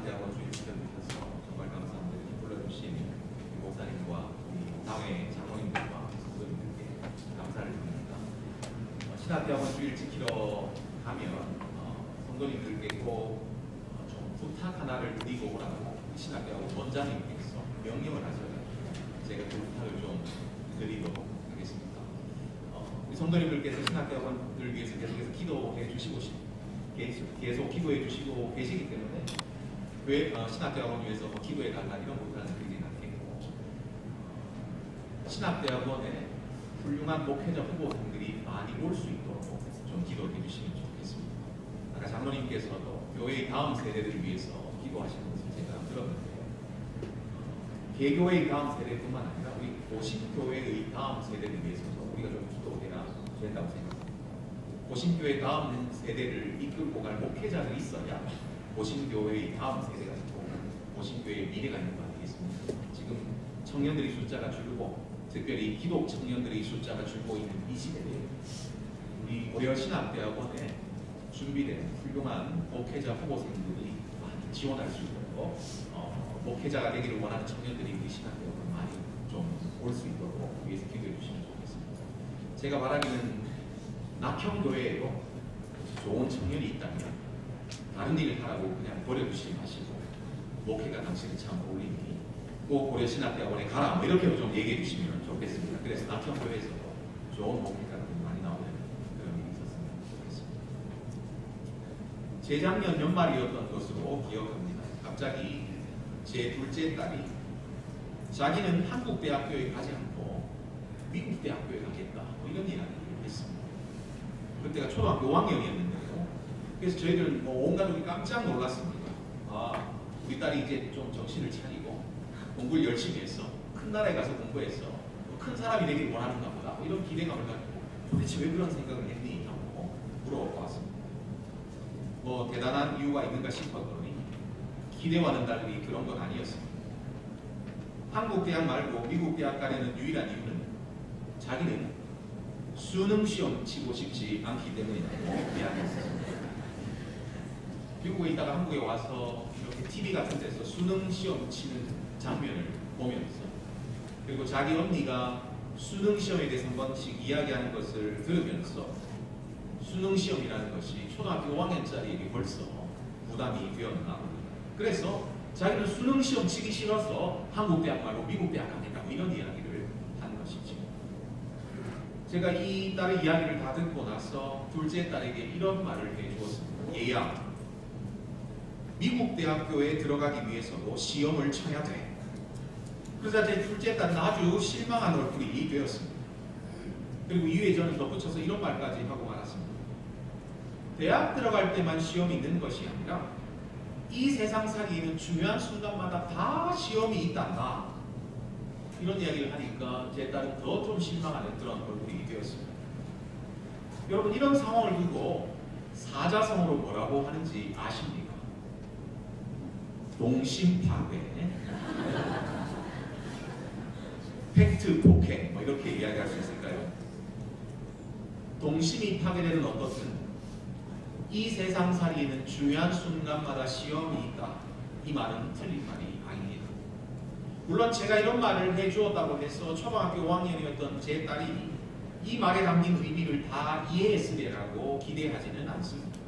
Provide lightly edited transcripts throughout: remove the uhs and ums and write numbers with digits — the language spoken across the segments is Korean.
신학대학원 주임시켜주셔서 정말 감사합니다. 불러주신 목사님과 우리 당회 장로님들과 성도님들께 감사를 드립니다. 신학대학원 주일 지키러 가면 성도님들께 꼭 좀 부탁 하나를 드리고 오라고 신학대학원 원장님께서 명령을 하셔서 제가 그 부탁을 좀 드리도록 하겠습니다. 우리 성도님들께서 신학대학원을 위해서 계속해서 기도해 주시고 계속 기도해 주시고 계시기 때문에 왜 신학대학원을 위해서 기도해 달라 이런 부탁을 드리진 않겠고, 신학대학원에 훌륭한 목회자 후보생들이 많이 올 수 있도록 좀 기도해 주시면 좋겠습니다. 아까 장로님께서도 교회의 다음 세대들을 위해서 기도하시는 것을 제가 들었는데, 개교회의 다음 세대뿐만 아니라 우리 고신교회의 다음 세대를 위해서도 우리가 좀 기도해야 된다고 생각합니다. 고신교회 다음 세대를 이끌고 갈 목회자들이 있어야 고신교회의 다음 세대가 있고 고신교회의 미래가 있는 거 아니겠습니까? 지금 청년들의 숫자가 줄고, 특별히 기독 청년들의 숫자가 줄고 있는 이 시대에 우리 고려신학대학원에 준비된 훌륭한 목회자 후보생들이 많이 지원할 수 있도록 목회자가 되기를 원하는 청년들이 우리 신학대학원 많이 좀 올 수 있도록 위해서 기도해 주시면 좋겠습니다. 제가 바라기는 낙형교회에도 좋은 청년이 있다면 다른 일을 하라고 그냥 버려두시지 마시고, 목회가 당신이 참 어울리니 꼭 고려신학대학원에 가라 뭐 이렇게 좀 얘기해 주시면 좋겠습니다. 그래서 낙형교회에서도 좋은 목회자들이 많이 나오는 그런 일이 있었으면 좋겠습니다. 재작년 연말이었던 것으로 기억합니다. 갑자기 제 둘째 딸이 자기는 한국 대학교에 가지 않고 미국 대학교에 가겠다 뭐 이런 이야기를 했습니다. 그때가 초등학교 5학년이었는데요. 그래서 저희들 온 가족이 깜짝 놀랐습니다. 아, 우리 딸이 이제 좀 정신을 차리고 공부를 열심히 했어. 큰 나라에 가서 공부해서 큰 사람이 되길 원하는가 보다. 뭐 이런 기대감을 가지고 도대체 왜 그런 생각을 했니? 하고 물어보았습니다. 뭐 대단한 이유가 있는가 싶었더니 기대와는 달리 그런 건 아니었습니다. 한국 대학 말고 미국 대학 가려는 유일한 이유는 자기는 수능 시험 치고 싶지 않기 때문이라고 이야기했습니다. 미국에 있다가 한국에 와서 이렇게 TV 같은 데서 수능 시험 치는 장면을 보면서, 그리고 자기 언니가 수능 시험에 대해서 한 번씩 이야기하는 것을 들으면서 수능 시험이라는 것이 초등학교 5학년짜리에게 벌써 부담이 되었나. 그래서 자기는 수능 시험 치기 싫어서 한국 대학 말고 미국 대학 가겠다 이런 이야기를 한 것이죠. 제가 이 딸의 이야기를 다 듣고 나서 둘째 딸에게 이런 말을 해주었습니다. 얘야, 미국 대학교에 들어가기 위해서도 시험을 쳐야 돼. 그러자 제 둘째 딸은 아주 실망한 얼굴이 되었습니다. 그리고 이후에 저는 덧붙여서 이런 말까지 하고 말았습니다. 대학 들어갈 때만 시험이 있는 것이 아니라 이 세상 살이에는 중요한 순간마다 다 시험이 있단다. 이런 이야기를 하니까 제 딸은 더 좀 실망하는 그런 얼굴이 되었습니다. 여러분, 이런 상황을 두고 사자성어로 뭐라고 하는지 아십니까? 동심파괴, 팩트 폭행, 뭐 이렇게 이야기할 수 있을까요? 동심이 파괴되는 어떻든 이 세상살이에는 중요한 순간마다 시험이 있다. 이 말은 틀린 말이 아닙니다. 물론 제가 이런 말을 해주었다고 해서 초등학교 5학년이었던 제 딸이 이 말에 담긴 의미를 다 이해했으리라고 기대하지는 않습니다.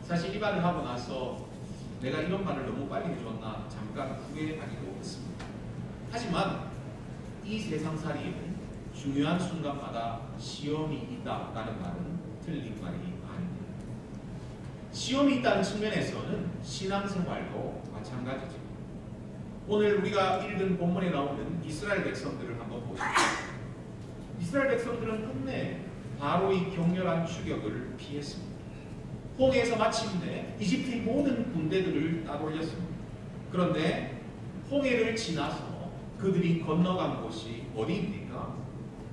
사실 이 말을 하고 나서 내가 이런 말을 너무 빨리 해줬나 잠깐 후회하기도 했습니다. 하지만 이 세상살이에는 중요한 순간마다 시험이 있다라는 말은 틀린 말이 아닙니다. 시험이 있다는 측면에서는 신앙생활도 마찬가지죠. 오늘 우리가 읽은 본문에 나오는 이스라엘 백성들을 한번 보십시오. 이스라엘 백성들은 끝내 바로의 격렬한 추격을 피했습니다. 홍해에서 마침내 이집트의 모든 군대들을 따돌렸습니다. 그런데 홍해를 지나서 그들이 건너간 곳이 어디입니까?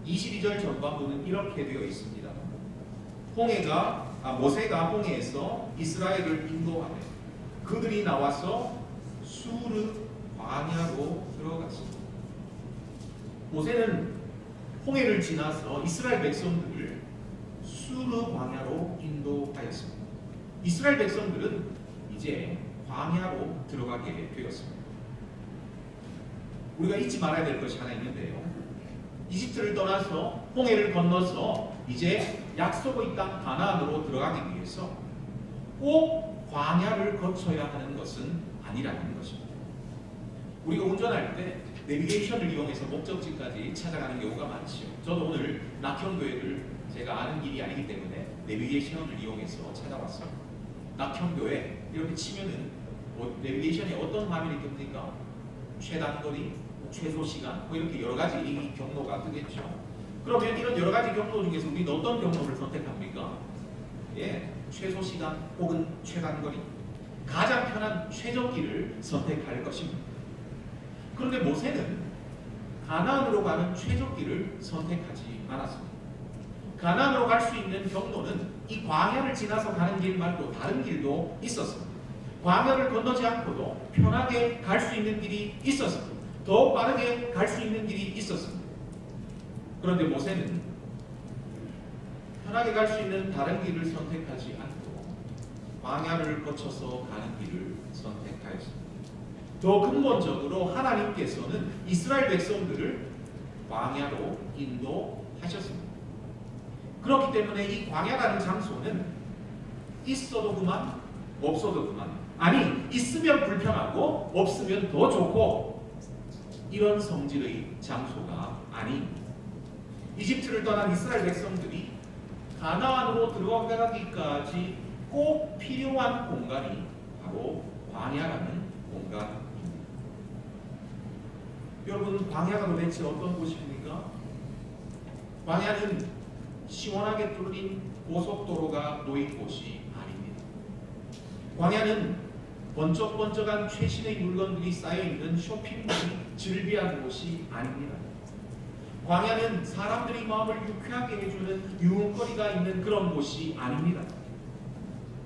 22절 전반부는 이렇게 되어 있습니다. 모세가 홍해에서 이스라엘을 인도하되 그들이 나와서 수르 광야로 들어갔습니다. 모세는 홍해를 지나서 이스라엘 백성들을 수르 광야로 인도하였습니다. 이스라엘 백성들은 이제 광야로 들어가게 되었습니다. 우리가 잊지 말아야 될 것이 하나 있는데요. 이집트를 떠나서 홍해를 건너서 이제 약속의 땅 가나안으로 들어가기 위해서 꼭 광야를 거쳐야 하는 것은 아니라는 것입니다. 우리가 운전할 때 내비게이션을 이용해서 목적지까지 찾아가는 경우가 많지요. 저도 오늘 낙현교회를 제가 아는 길이 아니기 때문에 내비게이션을 이용해서 찾아왔어요. 낙현교회 이렇게 치면은 내비게이션에 어떤 화면이 뜹니까? 최단거리, 최소 시간, 뭐 이렇게 여러 가지 이 경로가 뜨겠죠. 그러면 이런 여러 가지 경로 중에서 우리는 어떤 경로를 선택합니까? 예, 최소 시간 혹은 최단거리, 가장 편한 최적기를 선택할 것입니다. 그런데 모세는 가나안으로 가는 최적기를 선택하지 않았습니다. 가나안으로 갈 수 있는 경로는 이 광야를 지나서 가는 길 말고 다른 길도 있었습니다. 광야를 건너지 않고도 편하게 갈 수 있는 길이 있었습니다. 더 빠르게 갈 수 있는 길이 있었습니다. 그런데 모세는 편하게 갈 수 있는 다른 길을 선택하지 않고 광야를 거쳐서 가는 길을 선택하였습니다. 더 근본적으로 하나님께서는 이스라엘 백성들을 광야로 인도하셨습니다. 그렇기 때문에 이 광야라는 장소는 있어도 그만 없어도 그만, 아니 있으면 불편하고 없으면 더 좋고 이런 성질의 장소가 아닙니다. 이집트를 떠난 이스라엘 백성들이 가나안으로 들어가기까지 꼭 필요한 공간이 바로 광야라는 공간입니다. 여러분, 광야가 도대체 어떤 곳입니까? 광야는 시원하게 뚫린 고속도로가 놓인 곳이 아닙니다. 광야는 번쩍번쩍한 최신의 물건들이 쌓여있는 쇼핑몰이 즐비한 곳이 아닙니다. 광야는 사람들이 마음을 유쾌하게 해주는 유흥거리가 있는 그런 곳이 아닙니다.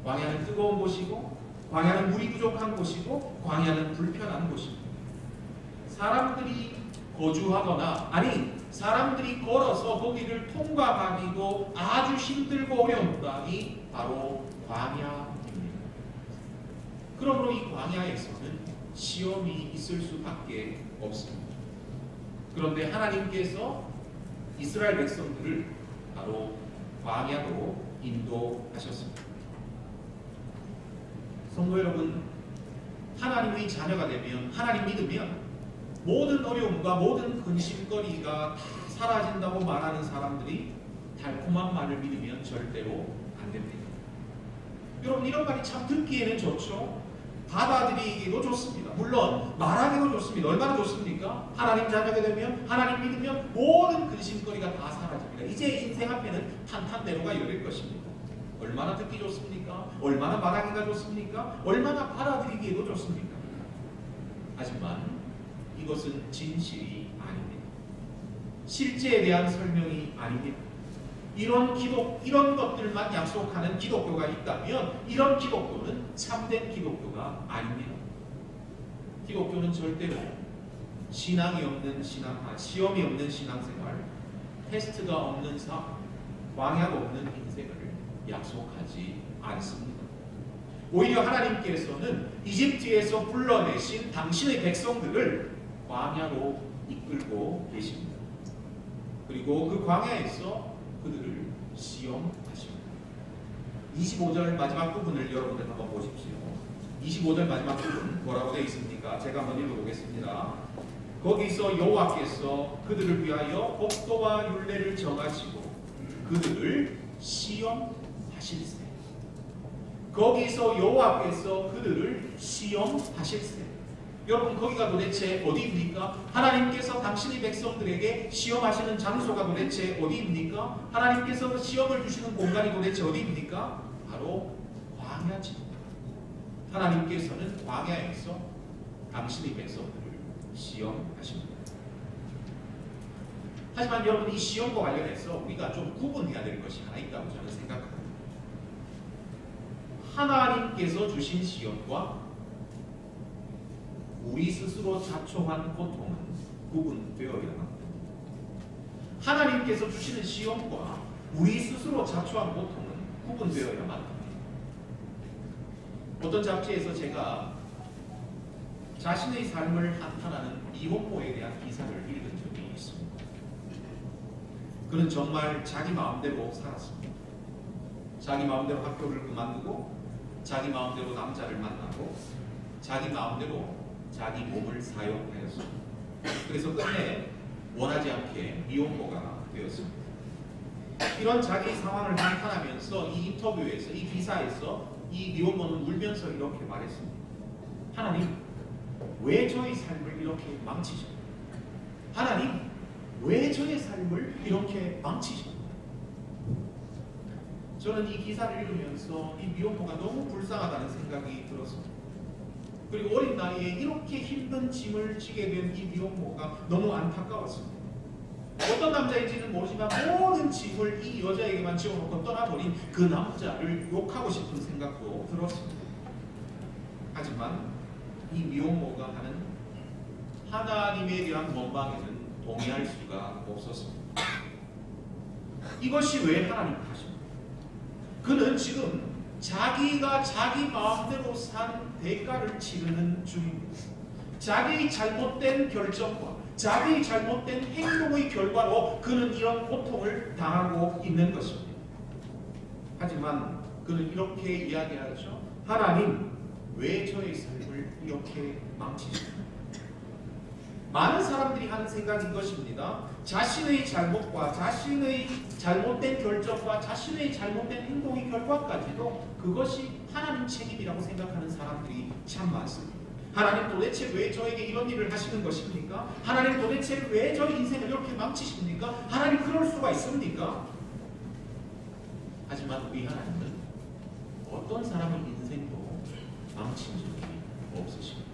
광야는 뜨거운 곳이고, 광야는 물이 부족한 곳이고, 광야는 불편한 곳입니다. 사람들이 거주하거나, 아니 사람들이 걸어서 거기를 통과하기도 아주 힘들고 어려운 땅이 바로 광야입니다. 그러므로 이 광야에서는 시험이 있을 수밖에 없습니다. 그런데 하나님께서 이스라엘 백성들을 바로 광야로 인도하셨습니다. 성도 여러분, 하나님의 자녀가 되면, 하나님 믿으면 모든 어려움과 모든 근심거리가 다 사라진다고 말하는 사람들이 달콤한 말을 믿으면 절대로 안 됩니다. 여러분, 이런 말이 참 듣기에는 좋죠. 받아들이기도 좋습니다. 물론 말하기도 좋습니다. 얼마나 좋습니까? 하나님 자녀가 되면, 하나님 믿으면 모든 근심거리가 다 사라집니다. 이제 인생 앞에는 탄탄대로가 열릴 것입니다. 얼마나 듣기 좋습니까? 얼마나 말하기가 좋습니까? 얼마나 받아들이기에도 좋습니까? 하지만 이것은 진실이 아닙니다. 실제에 대한 설명이 아닙니다. 이런 것들만 약속하는 기독교가 있다면 이런 기독교는 참된 기독교가 아닙니다. 기독교는 절대로 시험이 없는 신앙생활, 테스트가 없는 삶, 광야가 없는 인생을 약속하지 않습니다. 오히려 하나님께서는 이집트에서 불러내신 당신의 백성들을 광야로 이끌고 계십니다. 그리고 그 광야에서 그들을 시험하십니다. 25절 마지막 부분을 여러분들 한번 보십시오. 25절 마지막 부분 뭐라고 되어 있습니까? 제가 한번 읽어보겠습니다. 거기서 여호와께서 그들을 위하여 법도와 율례를 정하시고 그들을 시험하실세. 거기서 여호와께서 그들을 시험하실세. 여러분, 거기가 도대체 어디입니까? 하나님께서 당신의 백성들에게 시험하시는 장소가 도대체 어디입니까? 하나님께서 그 시험을 주시는 공간이 도대체 어디입니까? 바로 광야입니다. 하나님께서는 광야에서 당신의 백성들을 시험하십니다. 하지만 여러분, 이 시험과 관련해서 우리가 좀 구분해야 될 것이 하나 있다고 저는 생각합니다. 하나님께서 주신 시험과 우리 스스로 자초한 고통은 구분되어야 합니다. 하나님께서 주시는 시험과 우리 스스로 자초한 고통은 구분되어야만 합니다. 어떤 잡지에서 제가 자신의 삶을 한탄하는 미혼모에 대한 기사를 읽은 적이 있습니다. 그는 정말 자기 마음대로 살았습니다. 자기 마음대로 학교를 그만두고 자기 마음대로 남자를 만나고 자기 마음대로 자기 몸을 사용하였습니다. 그래서 끝내 원하지 않게 미혼모가 되었습니다. 이런 자기 상황을 한탄하면서 이 인터뷰에서, 이 기사에서 이 미혼모는 울면서 이렇게 말했습니다. 하나님, 왜 저의 삶을 이렇게 망치십니까? 하나님, 왜 저의 삶을 이렇게 망치십니까? 저는 이 기사를 읽으면서 이 미혼모가 너무 불쌍하다는 생각이 들었습니다. 그리고 어린 나이에 이렇게 힘든 짐을 지게 된 이 미혼모가 너무 안타까웠습니다. 어떤 남자인지는 모르지만 모든 짐을 이 여자에게만 지어놓고 떠나버린 그 남자를 욕하고 싶은 생각도 들었습니다. 하지만 이 미혼모가 하는 하나님에 대한 원망에는 동의할 수가 없었습니다. 이것이 왜 하나님 탓입니까? 그는 지금 자기가 자기 마음대로 산 대가를 치르는 중입니다. 자기의 잘못된 결정과 자기의 잘못된 행동의 결과로 그는 이런 고통을 당하고 있는 것입니다. 하지만 그는 이렇게 이야기하죠. 하나님, 왜 저의 삶을 이렇게 망치십니까? 많은 사람들이 하는 생각인 것입니다. 자신의 잘못과 자신의 잘못된 결정과 자신의 잘못된 행동의 결과까지도 그것이 하나님 책임이라고 생각하는 사람들이 참 많습니다. 하나님 도대체 왜 저에게 이런 일을 하시는 것입니까? 하나님 도대체 왜 저의 인생을 이렇게 망치십니까? 하나님 그럴 수가 있습니까? 하지만 우리 하나님은 어떤 사람의 인생도 망친 적이 없으십니다.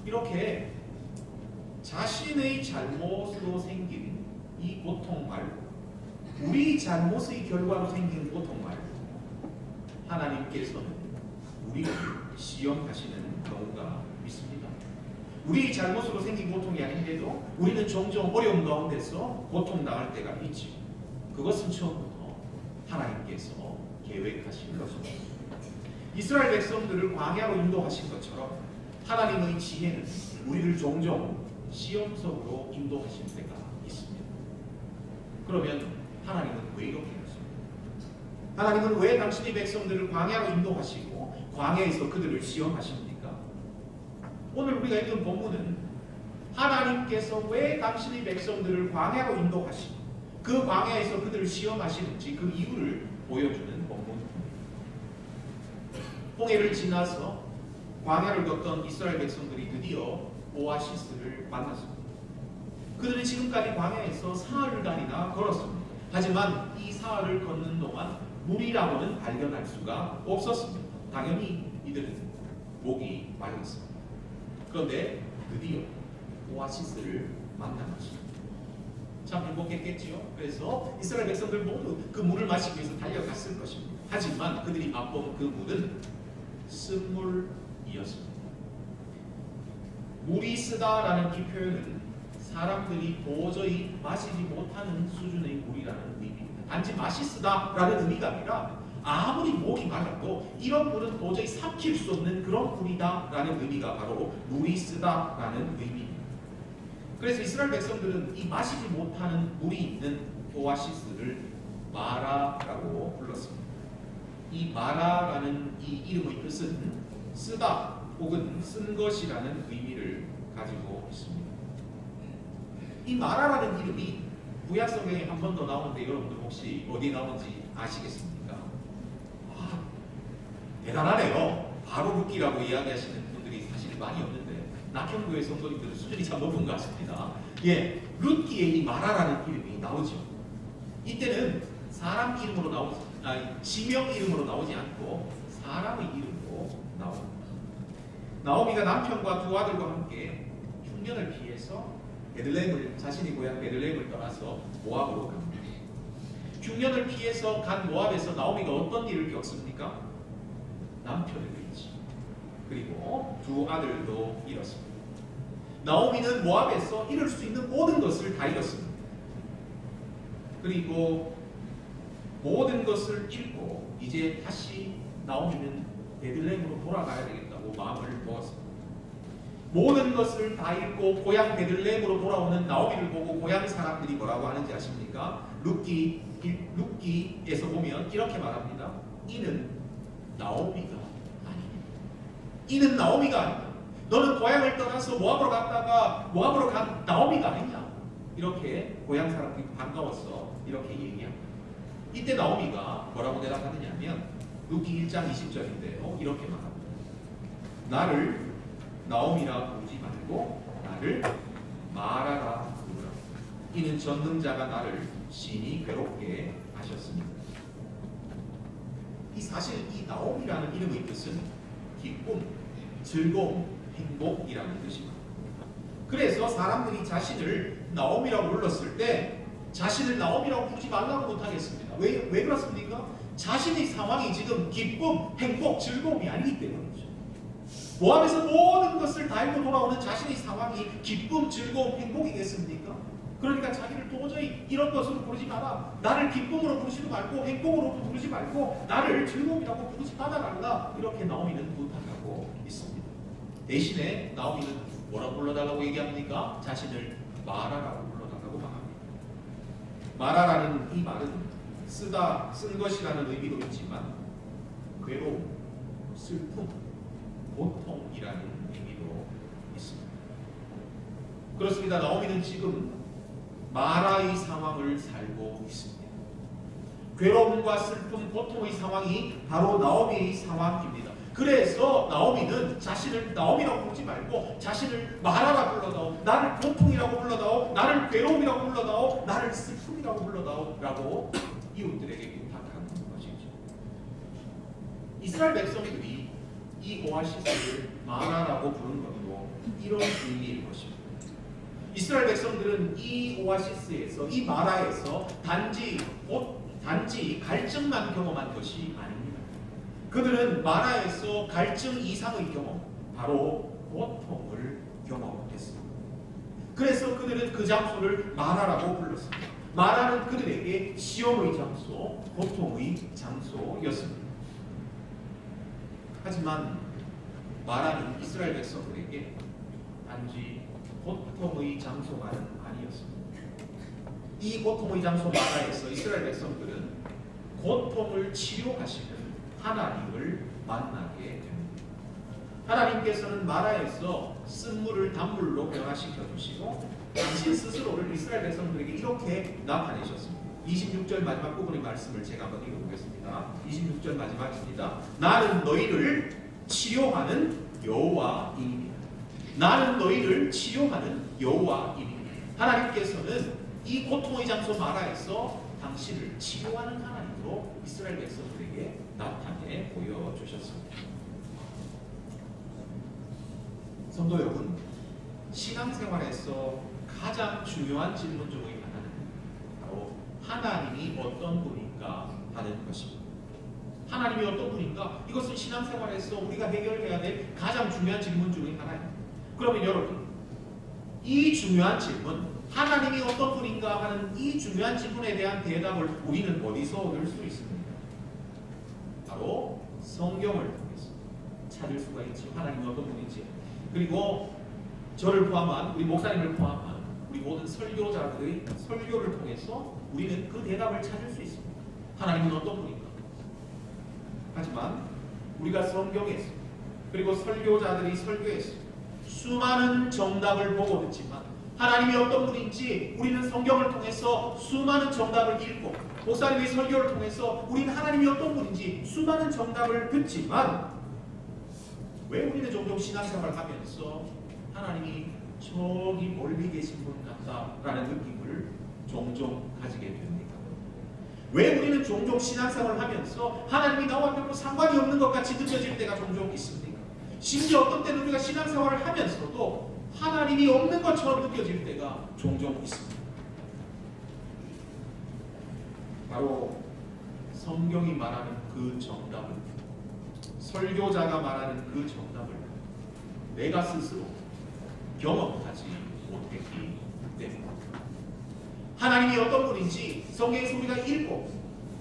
이렇게 자신의 잘못으로 생긴 이 고통 말고 우리 잘못의 결과로 생긴 고통 말고 하나님께서는 우리를 시험하시는 경우가 있습니다. 우리 잘못으로 생긴 고통이 아닌데도 우리는 종종 어려움 가운데서 고통 당할 때가 있지. 그것은 처음부터 하나님께서 계획하신 것입니다. 이스라엘 백성들을 광야로 인도하신 것처럼 하나님의 지혜는 우리를 종종 시험석으로 인도하신 때가 있습니다. 그러면 하나님은 왜 이렇게 하십니까? 하나님은 왜 당신의 백성들을 광야로 인도하시고 광야에서 그들을 시험하십니까? 오늘 우리가 읽은 본문은 하나님께서 왜 당신의 백성들을 광야로 인도하시고 그 광야에서 그들을 시험하시는지 그 이유를 보여주는 본문입니다. 홍해를 지나서 광야를 걷던 이스라엘 백성들이 드디어 오아시스를 만났습니다. 그들은 지금까지 광야에서 사흘간이나 걸었습니다. 하지만 이 사흘을 걷는 동안 물이라고는 발견할 수가 없었습니다. 당연히 이들은 목이 마르겠습니다. 그런데 드디어 오아시스를 만난 것입니다. 참 행복했겠지요. 그래서 이스라엘 백성들 모두 그 물을 마시기 위해서 달려갔을 것입니다. 하지만 그들이 맛본 그 물은 쓴물이었습니다. 물이 쓰다라는 이 표현은 사람들이 도저히 마시지 못하는 수준의 물이라는 의미입니다. 단지 맛이 쓰다라는 의미가 아니라 아무리 목이 말라도 이런 물은 도저히 삭힐 수 없는 그런 물이다라는 의미가 바로 물이 쓰다라는 의미입니다. 그래서 이스라엘 백성들은 이 마시지 못하는 물이 있는 오아시스를 마라라고 불렀습니다. 이 마라라는 이 이름의 뜻은 쓰다 혹은 쓴 것이라는 의미를 가지고 있습니다. 이 마라라는 이름이 구약 성경에 한 번 더 나오는데 여러분들 혹시 어디 나오는지 아시겠습니까? 대단하네요. 바로 룻기라고 이야기하시는 분들이 사실 많이 없는데 낙현교회 성도님들은 수준이 참 높은 것 같습니다. 예, 룻기에 이 마라라는 이름이 나오죠. 이때는 사람 이름으로 나오지, 지명 이름으로 나오지 않고 사람의 이름으로 나옵니다. 나오미가 남편과 두 아들과 함께 흉년을 피해서 자신의 고향 베들레헴을 떠나서 모압으로 갑니다. 흉년을 피해서 간 모압에서 나오미가 어떤 일을 겪습니까? 남편을 잃지. 그리고 두 아들도 잃었습니다. 나오미는 모압에서 잃을 수 있는 모든 것을 다 잃었습니다. 그리고 모든 것을 잃고 이제 다시 나오미는 베들레헴으로 돌아가야 되겠다고 마음을 먹었습니다. 모든 것을 다 잃고 고향 베들레헴으로 돌아오는 나오미를 보고 고향 사람들이 뭐라고 하는지 아십니까? 룻기에서 보면 이렇게 말합니다. 이는 나오미가 아닙니다. 이는 나오미가 아니다. 너는 고향을 떠나서 모압으로 갔다가 모압으로 간 나오미가 아니냐. 이렇게 고향 사람들이 반가워서 이렇게 얘기합니다. 이때 나오미가 뭐라고 대답하느냐 하면 룻기 1장 20절인데요. 이렇게 말합니다. 나를 나오미라 부르지 말고 나를 마라라 부르라. 이는 전능자가 나를 심히 괴롭게 하셨습니다. 사실 이 나오미라는 이름의 뜻은 기쁨, 즐거움, 행복이라는 뜻입니다. 그래서 사람들이 자신을 나오미라고 불렀을 때 자신을 나오미라고 부르지 말라고 못하겠습니다. 왜 그렇습니까? 자신의 상황이 지금 기쁨, 행복, 즐거움이 아니기 때문이죠. 모압에서 모든 것을 다 잃고 돌아오는 자신의 상황이 기쁨, 즐거움, 행복이겠습니까? 그러니까 자기를 도저히 이런 것으로 부르지 마라. 나를 기쁨으로 부르지도 말고 행복으로 부르지 말고 나를 즐거움이라고 부르지 말아달라. 이렇게 나오미는 부탁하고 있습니다. 대신에 나오미는 뭐라고 불러달라고 얘기합니까? 자신을 마라라고 불러달라고 말합니다. 마라라는 이 말은 쓴 것이라는 의미도 있지만 괴로움, 슬픔, 고통이라는 의미도 있습니다. 그렇습니다. 나오미는 지금 마라의 상황을 살고 있습니다. 괴로움과 슬픔, 고통의 상황이 바로 나오미의 상황입니다. 그래서 나오미는 자신을 나오미라고 부르지 말고 자신을 마라라 불러다오, 나를 고통이라고 불러다오, 나를 괴로움이라고 불러다오, 나를 슬픔이라고 불러다오 라고 이웃들에게 부탁하는 것이죠. 이스라엘 백성들이 이 오아시스를 마라라고 부르는 것도 이런 의미일 것입니다. 이스라엘 백성들은 이 오아시스에서, 이 마라에서 단지 갈증만 경험한 것이 아닙니다. 그들은 마라에서 갈증 이상의 경험, 바로 고통을 경험했습니다. 그래서 그들은 그 장소를 마라라고 불렀습니다. 마라는 그들에게 시험의 장소, 고통의 장소였습니다. 하지만 마라는 이스라엘 백성들에게 단지 고통의 장소만은 아니었습니다. 이 고통의 장소 마라에서 이스라엘 백성들은 고통을 치료하시는 하나님을 만나게 됩니다. 하나님께서는 마라에서 쓴물을 단물로 변화시켜 주시고 당신 스스로를 이스라엘 백성들에게 이렇게 나타내셨습니다. 26절 마지막 부분의 말씀을 제가 한번 읽어보겠습니다. 26절 마지막입니다. 나는 너희를 치료하는 여호와이니라. 나는 너희를 치료하는 여호와이니라. 하나님께서는 이 고통의 장소 마라에서 당신을 치료하는 하나님으로 이스라엘 백성들에게 나타내 보여주셨습니다. 성도 여러분, 신앙생활에서 가장 중요한 질문 중의 하나는 바로 하나님이 어떤 분인가 하는 것입니다. 하나님이 어떤 분인가? 이것은 신앙생활에서 우리가 해결해야 될 가장 중요한 질문 중의 하나입니다. 그러면 여러분, 이 중요한 질문, 하나님이 어떤 분인가 하는 이 중요한 질문에 대한 대답을 우리는 어디서 얻을 수 있습니까? 바로 성경을 통해서 찾을 수가 있죠. 하나님이 어떤 분인지. 그리고 저를 포함한, 우리 목사님을 포함한 우리 모든 설교자들의 설교를 통해서 우리는 그 대답을 찾을 수 있습니다. 하나님은 어떤 분인가? 하지만 우리가 성경에서 그리고 설교자들이 설교에서 수많은 정답을 보고 듣지만 하나님이 어떤 분인지 우리는 성경을 통해서 수많은 정답을 읽고 목사님의 설교를 통해서 우리는 하나님이 어떤 분인지 수많은 정답을 듣지만 왜 우리는 종종 신앙생활을 하면서 하나님이 저기 멀리 계신 분 같다라는 느낌을 종종 가지게 됩니까? 왜 우리는 종종 신앙생활을 하면서 하나님이 나와 별로 상관이 없는 것 같이 느껴질 때가 종종 있습니까? 심지어 어떤 때는 우리가 신앙생활을 하면서도 하나님이 없는 것처럼 느껴질 때가 종종 있습니다. 바로 성경이 말하는 그 정답을, 설교자가 말하는 그 정답을 내가 스스로 경험하지 못했기 때문입니다. 하나님이 어떤 분인지 성경에서 우리가 읽고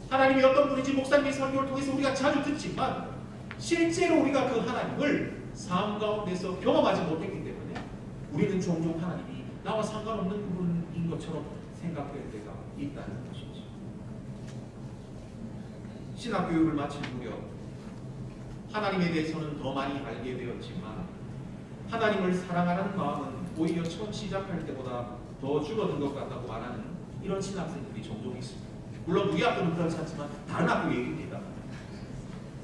하나님이 어떤 분인지 목사님의 설교를 통해서 우리가 자주 듣지만 실제로 우리가 그 하나님을 삶 가운데서 경험하지 못했기 때문에 우리는 종종 하나님이 나와 상관없는 분인 것처럼 생각될 때가 있다는 것이죠. 신학교육을 마칠 무렵 하나님에 대해서는 더 많이 알게 되었지만 하나님을 사랑하는 마음은 오히려 처음 시작할 때보다 더 줄어든 것 같다고 말하는 이런 신학생들이 종종 있습니다. 물론 우리 학교는 그렇지 않지만 다른 학교 얘기입니다.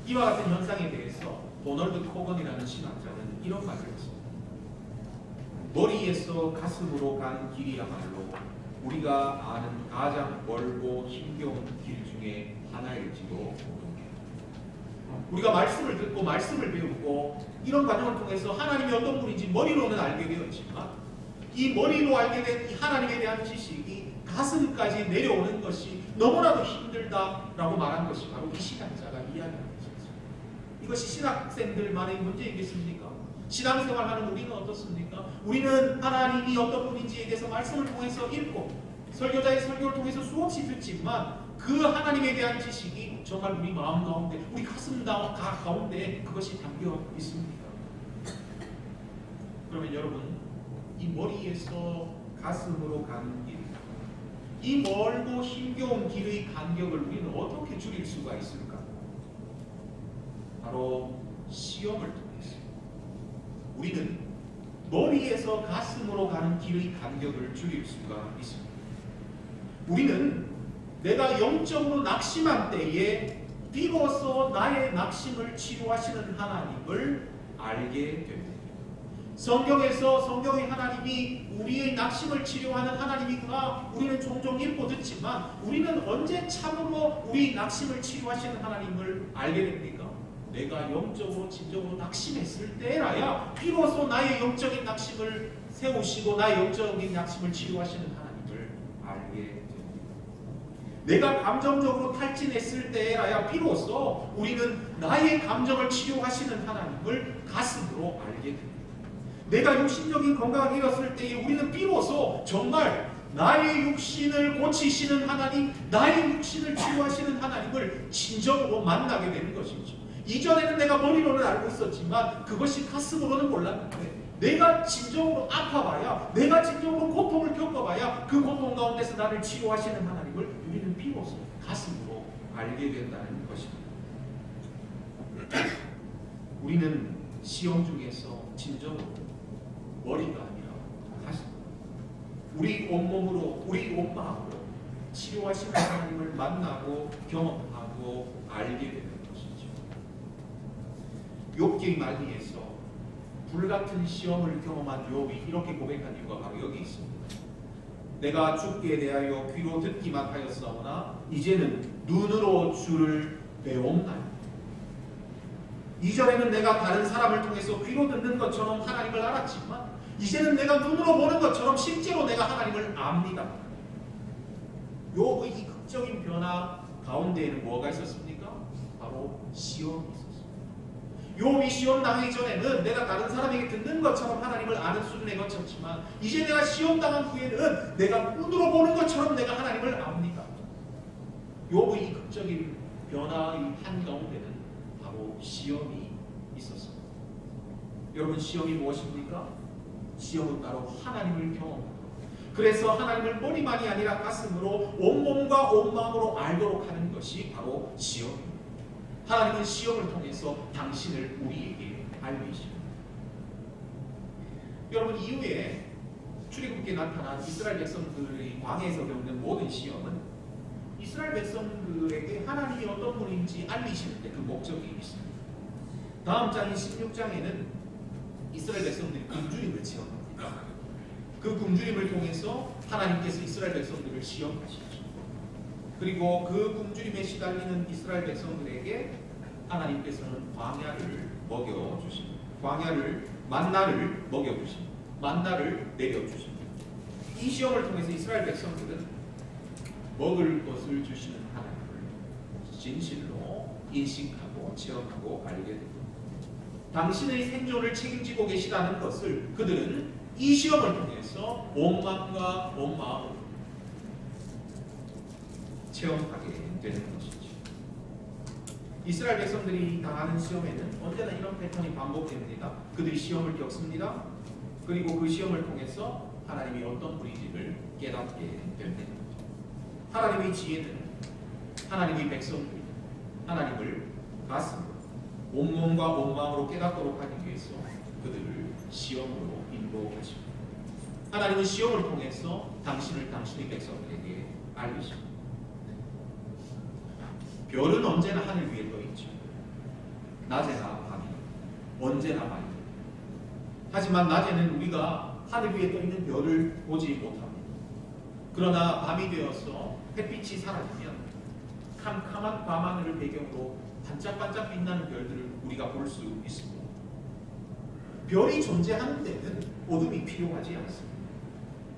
이와 같은 현상에 대해서 도널드 코건이라는 신학자는 이런 말을 했습니다. 머리에서 가슴으로 가는 길이야말로 우리가 아는 가장 멀고 힘겨운 길 중에 하나일지도 모릅니다. 우리가 말씀을 듣고 말씀을 배우고 이런 과정을 통해서 하나님이 어떤 분인지 머리로는 알게 되었지만 이 머리로 알게 된 이 하나님에 대한 지식이 가슴까지 내려오는 것이 너무나도 힘들다라고 말한 것이 바로 이 신학자가 이야기하는 것입니다. 이것이 신학생들만의 문제이겠습니까? 신앙생활하는 우리는 어떻습니까? 우리는 하나님이 어떤 분인지에 대해서 말씀을 통해서 읽고 설교자의 설교를 통해서 수없이 듣지만 그 하나님에 대한 지식이 정말 우리 마음 가운데, 우리 가슴 가운데 그것이 담겨 있습니다. 그러면 여러분, 이 머리에서 가슴으로 가는 길, 이 멀고 힘겨운 길의 간격을 우리는 어떻게 줄일 수가 있을까? 바로 시험을 통해서 우리는 머리에서 가슴으로 가는 길의 간격을 줄일 수가 있습니다. 우리는 내가 영적으로 낙심한 때에 비로소 나의 낙심을 치료하시는 하나님을 알게 됩니다. 성경에서 성경의 하나님이 우리의 낙심을 치료하는 하나님이구나 우리는 종종 읽고 듣지만 우리는 언제 참으로 우리 낙심을 치료하시는 하나님을 알게 됩니까? 내가 영적으로 진정으로 낙심했을 때라야 비로소 나의 영적인 낙심을 세우시고 나의 영적인 낙심을 치료하시는 하나님을 알게 됩니다. 내가 감정적으로 탈진했을 때라야 비로소 우리는 나의 감정을 치료하시는 하나님을 가슴으로 알게 됩니다. 내가 육신적인 건강을 잃었을 때에 우리는 비로소 정말 나의 육신을 고치시는 하나님, 나의 육신을 치유하시는 하나님을 진정으로 만나게 되는 것이죠. 이전에는 내가 머리로는 알고 있었지만 그것이 가슴으로는 몰랐는데 내가 진정으로 아파봐야, 내가 진정으로 고통을 겪어봐야 그 고통 가운데서 나를 치유하시는 하나님을 우리는 비로소 가슴으로 알게 된다는 것입니다. 우리는 시험 중에서 진정으로 머리가 아니라 가슴, 우리 온몸으로, 우리 온마음으로 치료하시는 하나님을 만나고 경험하고 알게 되는 것이죠. 욥기의 말미에서 불같은 시험을 경험한 욥이 이렇게 고백한 이유가 바로 여기 있습니다. 내가 죽기에 대하여 귀로 듣기만 하였사오나 이제는 눈으로 주를 배웠나니. 이전에는 내가 다른 사람을 통해서 귀로 듣는 것처럼 하나님을 알았지만 이제는 내가 눈으로 보는 것처럼 실제로 내가 하나님을 압니다. 욥의 이 극적인 변화 가운데에는 뭐가 있었습니까? 바로 시험이 있었습니다. 욥이 시험 당하기 전에는 내가 다른 사람에게 듣는 것처럼 하나님을 아는 수준에 거쳤지만 이제 내가 시험 당한 후에는 내가 눈으로 보는 것처럼 내가 하나님을 압니다. 욥의 이 극적인 변화의 한가운데는 바로 시험이 있었습니다. 여러분, 시험이 무엇입니까? 시험은 바로 하나님을 경험하고, 그래서 하나님을 머리만이 아니라 가슴으로 온몸과 온마음으로 알도록 하는 것이 바로 시험입니다. 하나님은 시험을 통해서 당신을 우리에게 알리십니다. 여러분, 이후에 출애굽기에 나타난 이스라엘 백성들이 광야에서 겪는 모든 시험은 이스라엘 백성들에게 하나님이 어떤 분인지 알리시는 데 그 목적이 있습니다. 다음 장인 16장에는 이스라엘 백성들이 굶주림을 체험합니다. 그 굶주림을 통해서 하나님께서 이스라엘 백성들을 시험하시죠. 그리고 그 굶주림에 시달리는 이스라엘 백성들에게 하나님께서는 광야를 먹여주십니다. 만나를 먹여주십니다. 만나를 내려주십니다. 이 시험을 통해서 이스라엘 백성들은 먹을 것을 주시는 하나님을 진실로 인식하고 체험하고 알게 됩니다. 당신의 생존을 책임지고 계시다는 것을 그들은 이 시험을 통해서 온 마음과 온 마음으로 체험하게 되는 것이죠. 이스라엘 백성들이 당하는 시험에는 언제나 이런 패턴이 반복됩니다. 그들이 시험을 겪습니다. 그리고 그 시험을 통해서 하나님이 어떤 분인지를 깨닫게 됩니다. 하나님의 지혜는 하나님의 백성들이 하나님을 가슴으로 온몸과 온마음으로 깨닫도록 하기 위해서 그들을 시험으로 인도하십니다. 하나님은 시험을 통해서 당신을 당신의 백성들에게 알리십니다. 별은 언제나 하늘 위에 떠 있죠. 낮에나 밤이 언제나 많이. 하지만 낮에는 우리가 하늘 위에 떠 있는 별을 보지 못합니다. 그러나 밤이 되어서 햇빛이 사라지면 캄캄한 밤하늘을 배경으로 반짝반짝 빛나는 별들을 우리가 볼 수 있습니다. 별이 존재하는 데는 어둠이 필요하지 않습니다.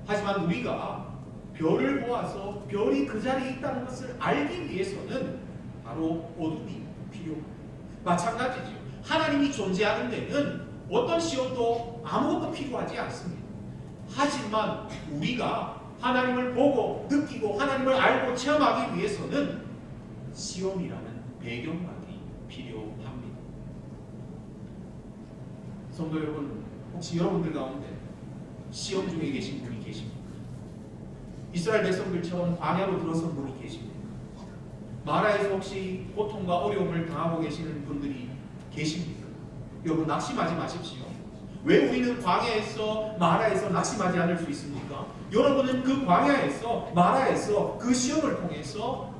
하지만 우리가 별을 보아서 별이 그 자리에 있다는 것을 알기 위해서는 바로 어둠이 필요합니다. 마찬가지죠. 하나님이 존재하는 데는 어떤 시험도 아무것도 필요하지 않습니다. 하지만 우리가 하나님을 보고 느끼고 하나님을 알고 체험하기 위해서는 시험이라는 배경막이 필요합니다. 성도 여러분, 혹시 여러분들 가운데 시험 중에 계신 분이 계십니까? 이스라엘 백성들처럼 광야로 들어선 분이 계십니까? 마라에서 혹시 고통과 어려움을 당하고 계시는 분들이 계십니까? 여러분, 낙심하지 마십시오. 왜 우리는 광야에서 마라에서 낙심하지 않을 수 있습니까? 여러분은 그 광야에서 마라에서 그 시험을 통해서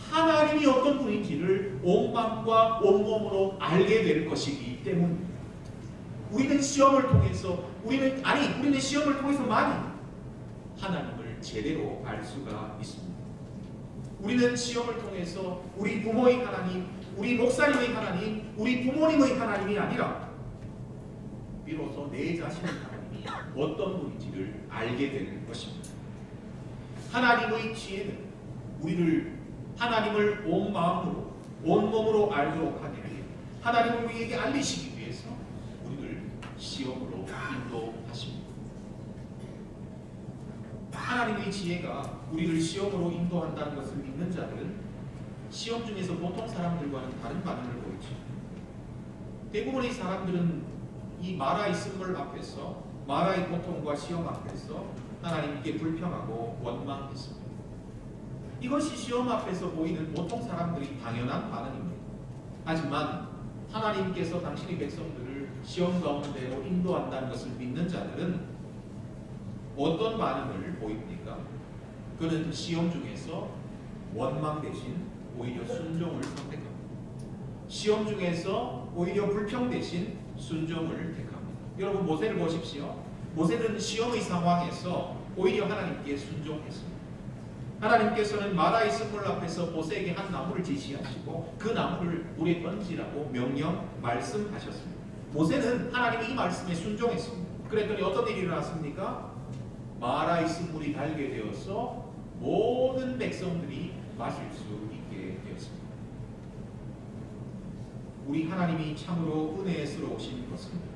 하나님이 어떤 분인지를 온 마음과 온 몸으로 알게 될 것이기 때문입니다. 우리는 시험을 통해서 우리는 시험을 통해서만 하나님을 제대로 알 수가 있습니다. 우리는 시험을 통해서 우리 부모의 하나님, 우리 목사님의 하나님, 우리 부모님의 하나님이 아니라 비로소 내 자신의 하나님이 어떤 분인지를 알게 될 것입니다. 하나님의 지혜는 우리를 하나님을 온 마음으로 온 몸으로 알도록 하기 위해 하나님을 우리에게 알리시기 위해서 우리를 시험으로 인도하십니다. 하나님의 지혜가 우리를 시험으로 인도한다는 것을 믿는 자들은 시험 중에서 보통 사람들과는 다른 반응을 보이죠. 대부분의 사람들은 이 마라의 쓴물 앞에서 마라의 고통과 시험 앞에서 하나님께 불평하고 원망했습니다. 이것이 시험 앞에서 보이는 보통 사람들이 당연한 반응입니다. 하지만 하나님께서 당신의 백성들을 시험 가운데로 인도한다는 것을 믿는 자들은 어떤 반응을 보입니까? 그는 시험 중에서 원망 대신 오히려 순종을 선택합니다. 시험 중에서 오히려 불평 대신 순종을 택합니다. 여러분, 모세를 보십시오. 모세는 시험의 상황에서 오히려 하나님께 순종했습니다. 하나님께서는 마라의 쓴물 앞에서 모세에게 한 나무를 제시하시고 그 나무를 물에 던지라고 명령 말씀하셨습니다. 모세는 하나님의 이 말씀에 순종했습니다. 그랬더니 어떤 일이 일어났습니까? 마라의 쓴물이 달게 되어서 모든 백성들이 마실 수 있게 되었습니다. 우리 하나님이 참으로 은혜스러우신 것입니다.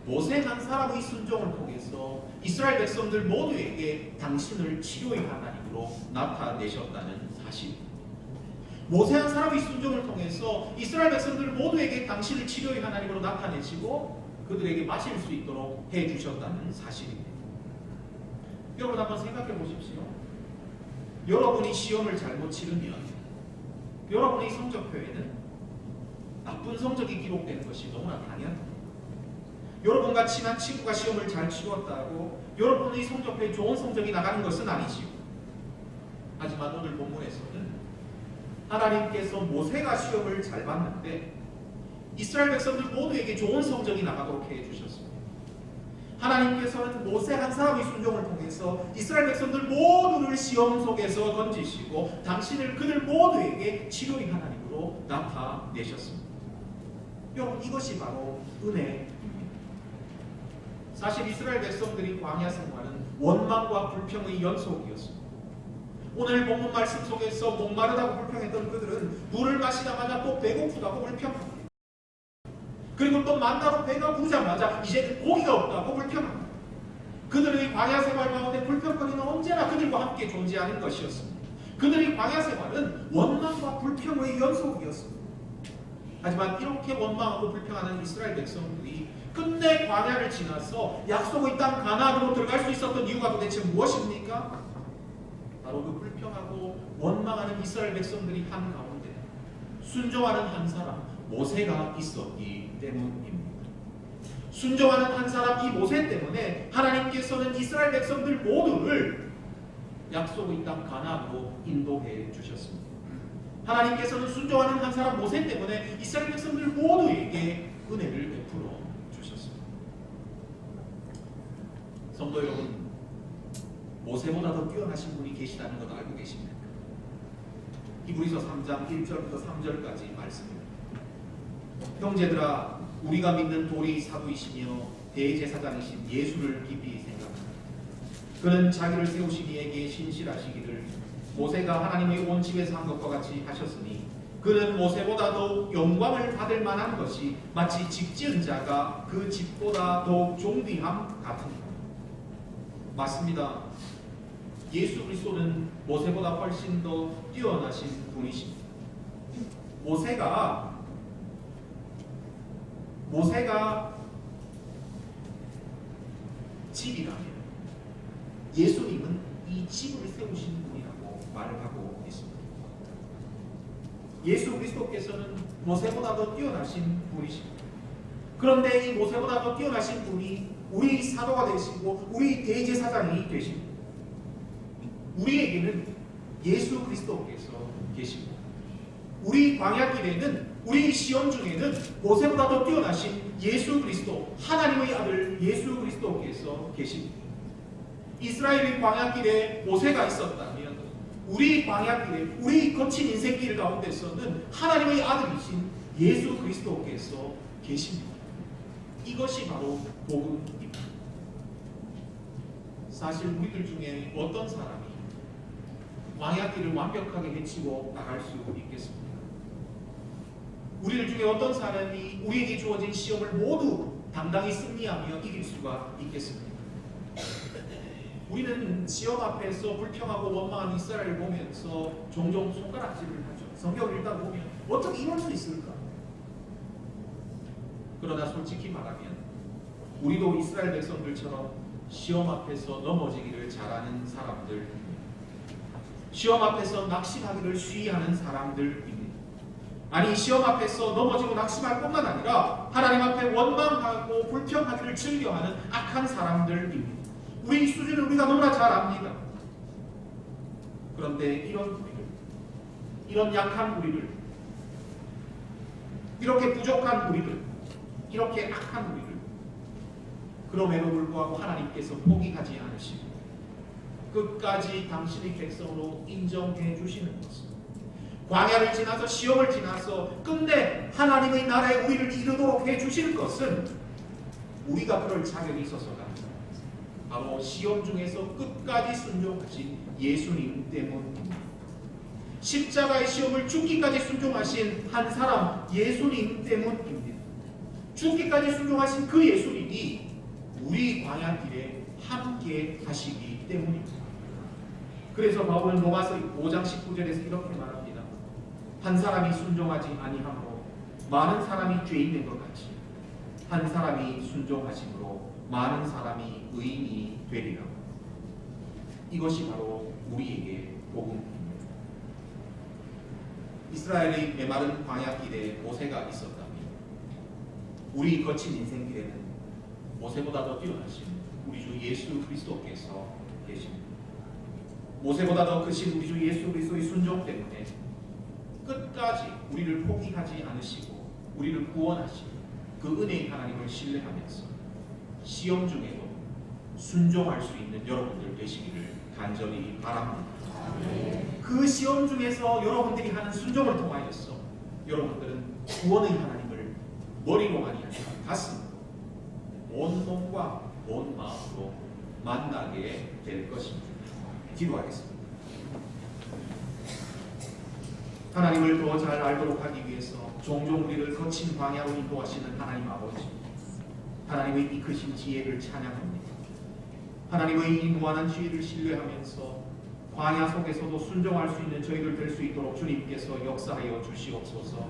모세 한 사람의 순종을 통해서 이스라엘 백성들 모두에게 당신을 치료의 하나님으로 나타내셨다는 사실. 모세 한 사람의 순종을 통해서 이스라엘 백성들 모두에게 당신을 치료의 하나님으로 나타내시고 그들에게 마실 수 있도록 해주셨다는 사실입니다. 여러분, 한번 생각해 보십시오. 여러분이 시험을 잘못 치르면 여러분의 성적표에는 나쁜 성적이 기록되는 것이 너무나 당연합니다. 여러분과 친한 친구가 시험을 잘 치렀다고 여러분의 성적표에 좋은 성적이 나가는 것은 아니지요. 하지만 오늘 본문에서는 하나님께서 모세가 시험을 잘 봤는데 이스라엘 백성들 모두에게 좋은 성적이 나가도록 해주셨습니다. 하나님께서는 모세 한 사람의 순종을 통해서 이스라엘 백성들 모두를 시험 속에서 던지시고 당신을 그들 모두에게 치료의 하나님으로 나타내셨습니다. 여러분, 이것이 바로 은혜입니다. 사실 이스라엘 백성들이 광야 생활은 원망과 불평의 연속이었습니다. 오늘 본문 말씀 속에서 목마르다고 불평했던 그들은 물을 마시자마자 또 배고프다고 불평합니다. 그리고 또 만나로 배가 부자마자 이제는 고기가 없다고 불평합니다. 그들의 광야 생활 가운데 불평거리는 언제나 그들과 함께 존재하는 것이었습니다. 그들의 광야 생활은 원망과 불평의 연속이었습니다. 하지만 이렇게 원망하고 불평하는 이스라엘 백성들이 끝내 광야를 지나서 약속의 땅 가나안으로 들어갈 수 있었던 이유가 도대체 무엇입니까? 바로 그 불평하고 원망하는 이스라엘 백성들이 한가운데 순종하는 한 사람 모세가 있었기 때문입니다. 순종하는 한 사람 이 모세 때문에 하나님께서는 이스라엘 백성들 모두를 약속의 땅 가나안으로 인도해 주셨습니다. 하나님께서는 순종하는 한 사람 모세 때문에 이스라엘 백성들 모두에게 은혜를 베풀어 주셨습니다. 성도 여러분, 모세보다 더 뛰어나신 분이 계시다는 것 알고 계십니까? 히브리서 3장 1절부터 3절까지 말씀입니다. 형제들아, 우리가 믿는 도리 사도이시며 대제사장이신 예수를 깊이 생각합니다. 그는 자기를 세우신 이에게 신실하시기를 모세가 하나님의 온 집에서 한 것과 같이 하셨으니 그는 모세보다 더욱 영광을 받을 만한 것이 마치 집 지은 자가 그 집보다 더욱 존귀함 같으니라. 맞습니다. 예수 그리스도는 모세보다 훨씬 더 뛰어나신 분이십니다. 모세가 집이라면 예수님은 이 집을 세우신 분이라고 말을 하고 있습니다. 예수 그리스도께서는 모세보다 더 뛰어나신 분이십니다. 그런데 이 모세보다 더 뛰어나신 분이 우리 사도가 되시고 우리 대제사장이 되십니다. 우리에게는 예수 그리스도께서 계십니다. 우리 광야길에는 우리 시험 중에는 모세보다 더 뛰어나신 예수 그리스도 하나님의 아들 예수 그리스도께서 계십니다. 이스라엘의 광야길에 모세가 있었다면 우리 광야길에 우리 거친 인생길 가운데서는 하나님의 아들이신 예수 그리스도께서 계십니다. 이것이 바로 복음입니다. 사실 우리들 중에 어떤 사람이 광야길을 완벽하게 헤치고 나갈 수 있겠습니까? 우리들 중에 어떤 사람이 우리에게 주어진 시험을 모두 당당히 승리하며 이길 수가 있겠습니까? 우리는 시험 앞에서 불평하고 원망하는 이스라엘을 보면서 종종 손가락질을 하죠. 성경을 읽다 보면 어떻게 이럴 수 있을까? 그러나 솔직히 말하면 우리도 이스라엘 백성들처럼 시험 앞에서 넘어지기를 잘하는 사람들입니다. 시험 앞에서 낙심하기를 쉬이하는 사람들입니다. 아니, 시험 앞에서 넘어지고 낙심할 뿐만 아니라 하나님 앞에 원망하고 불평하기를 즐겨하는 악한 사람들입니다. 우리 수준을 우리가 너무나 잘 압니다. 그런데 이런 약한 우리를, 이렇게 부족한 우리를, 이렇게 악한 우리를 그럼에도 불구하고 하나님께서 포기하지 않으시고 끝까지 당신의 백성으로 인정해 주시는 것은 광야를 지나서 시험을 지나서 끝내 하나님의 나라에 우리를 이르도록 해 주실 것은 우리가 그럴 자격이 있어서가 아니라 바로 시험 중에서 끝까지 순종하신 예수님 때문입니다. 십자가의 시험을 죽기까지 순종하신 한 사람 예수님 때문입니다. 죽기까지 순종하신 그 예수님이 우리 광야길에 함께 하시기 때문입니다. 그래서 바울은 로마서 5장 19절에서 이렇게 말합니다. 한 사람이 순종하지 아니함으로 많은 사람이 죄인 된 것 같이 한 사람이 순종하심으로 많은 사람이 의인이 되리라. 이것이 바로 우리에게 복음입니다. 이스라엘의 메마른 광야길에 모세가 있었다면 우리 거친 인생길에는 모세보다 더 뛰어나신 우리 주 예수 그리스도께서 계십니다. 모세보다 더 크신 우리 주 예수 그리스도의 순종 때문에 끝까지 우리를 포기하지 않으시고 우리를 구원하시고 그 은혜의 하나님을 신뢰하면서 시험 중에도 순종할 수 있는 여러분들 되시기를 간절히 바랍니다. 그 시험 중에서 여러분들이 하는 순종을 통하여서 여러분들은 구원의 하나님을 머리로만이 아니라 가슴으로 온 몸과 온 마음으로 만나게 될 것입니다. 기도하겠습니다. 하나님을 더 잘 알도록 하기 위해서 종종 우리를 거친 광야로 인도하시는 하나님 아버지, 하나님의 이 크신 지혜를 찬양합니다. 하나님의 이 무한한 지혜를 신뢰하면서 광야 속에서도 순종할 수 있는 저희들 될 수 있도록 주님께서 역사하여 주시옵소서.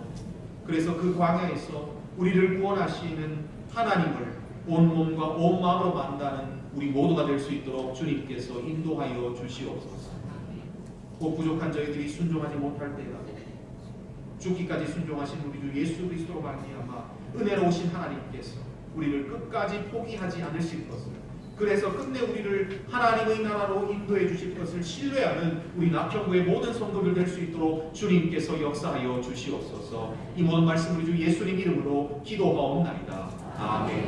그래서 그 광야에서 우리를 구원하시는 하나님을 온 몸과 온 마음으로 만나는 우리 모두가 될 수 있도록 주님께서 인도하여 주시옵소서. 꼭 부족한 저희들이 순종하지 못할 때라도 죽기까지 순종하신 우리 주 예수 그리스도로 말미암아 은혜로우신 하나님께서 우리를 끝까지 포기하지 않으실 것을, 그래서 끝내 우리를 하나님의 나라로 인도해 주실 것을 신뢰하는 우리 낙평구의 모든 성도들 될 수 있도록 주님께서 역사하여 주시옵소서. 이 모든 말씀 우리 주 예수님 이름으로 기도하옵나이다. 아멘.